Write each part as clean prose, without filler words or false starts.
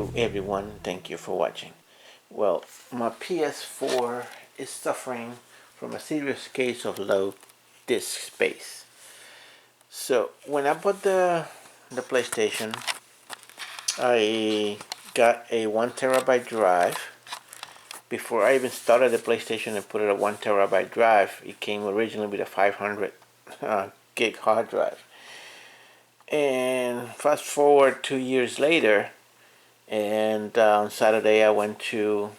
Hello everyone, thank you for watching. Well, my PS4 is suffering from a serious case of low disk space. So when I bought the PlayStation, I got a 1 terabyte drive. Before I even started the PlayStation and put it a 1 terabyte drive, it came originally with a 500 gig hard drive. And fast forward 2 years later, and on Saturday I went to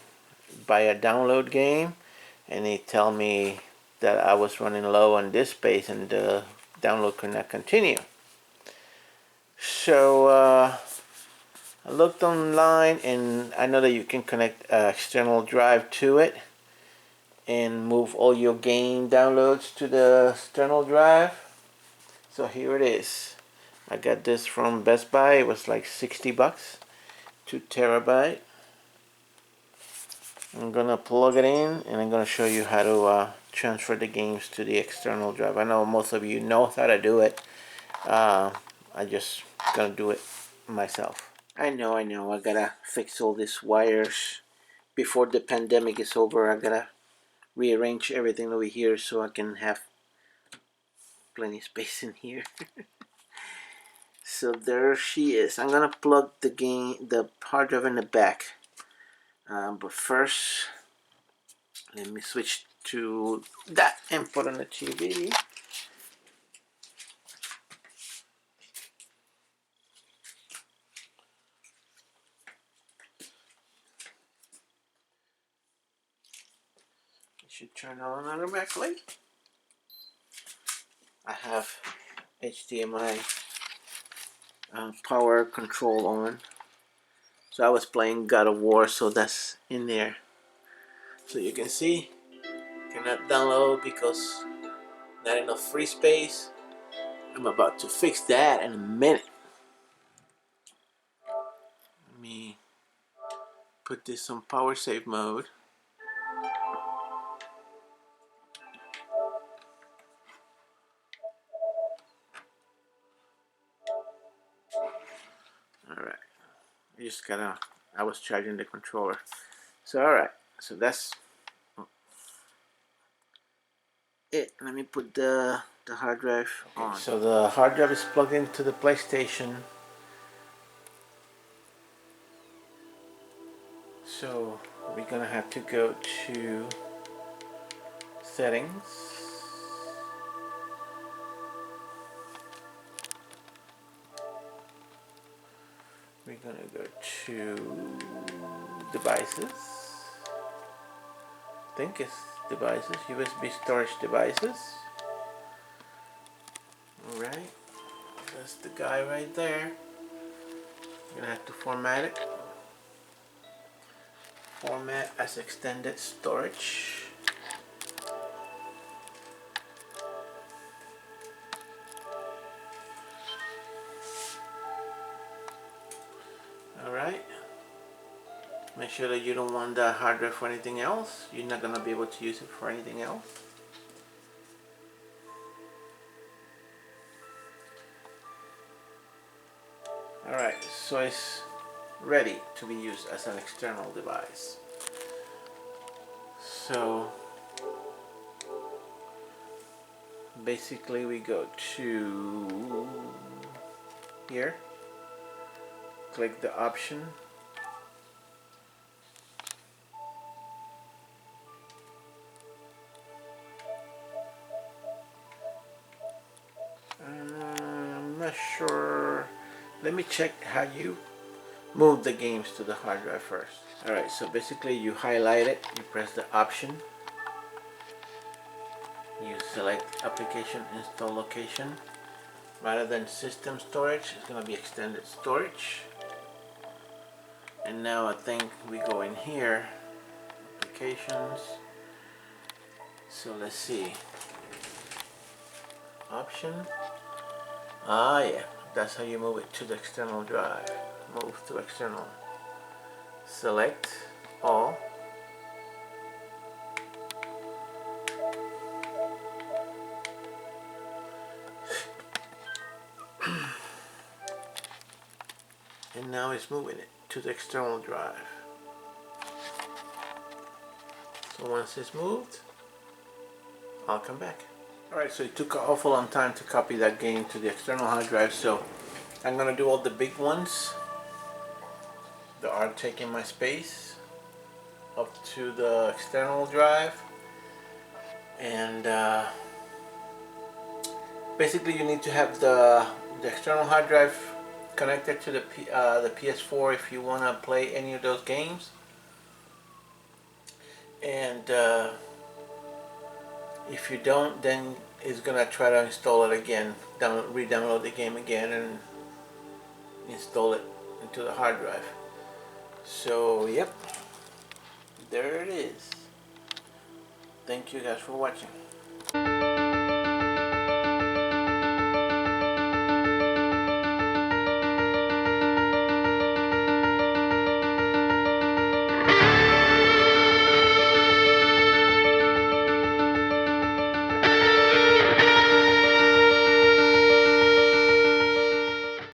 buy a download game, and they tell me that I was running low on disk space and the download could not continue. So I looked online, and I know that you can connect an external drive to it and move all your game downloads to the external drive. So here it is. I got this from Best Buy. It was like 60 bucks, 2 terabyte. I'm gonna plug it in, and I'm gonna show you how to transfer the games to the external drive. I know most of you know how to do it. I just gonna do it myself. I know, I gotta fix all these wires before the pandemic is over. I gotta rearrange everything over here so I can have plenty of space in here. So there she is. I'm gonna plug the hard drive in the back. But first, let me switch to that and put on the TV. It should turn on automatically. I have HDMI power control on. So I was playing God of War, so that's in there. So you can see, cannot download because not enough free space. I'm about to fix that in a minute. Let me put this on power save mode. Alright, I was charging the controller. So alright, so that's it. Let me put the hard drive on. So the hard drive is plugged into the PlayStation. So we're gonna have to go to settings. We're gonna go to devices. I think it's devices, USB storage devices. Alright, that's the guy right there. You're gonna have to format it. Format as extended storage. Alright. Make sure that you don't want the hard drive for anything else. You're not gonna be able to use it for anything else. Alright, so it's ready to be used as an external device. So basically we go to here, click the option, I'm not sure. Let me check how you move the games to the hard drive first. Alright, so basically you highlight it, you press the option, you select application install location. Rather than system storage, it's going to be extended storage. And now I think we go in here, applications. So let's see, option. Ah yeah, that's how you move it to the external drive. Move to external. Select all. And now it's moving it. to the external drive. So once it's moved, I'll come back. Alright, so it took an awful long time to copy that game to the external hard drive, so I'm gonna do all the big ones that are taking my space up to the external drive. And basically you need to have the external hard drive connected to the PS4 if you want to play any of those games. And if you don't, then it's gonna try to install it again, re-download the game again and install it into the hard drive. So yep, there it is. Thank you guys for watching.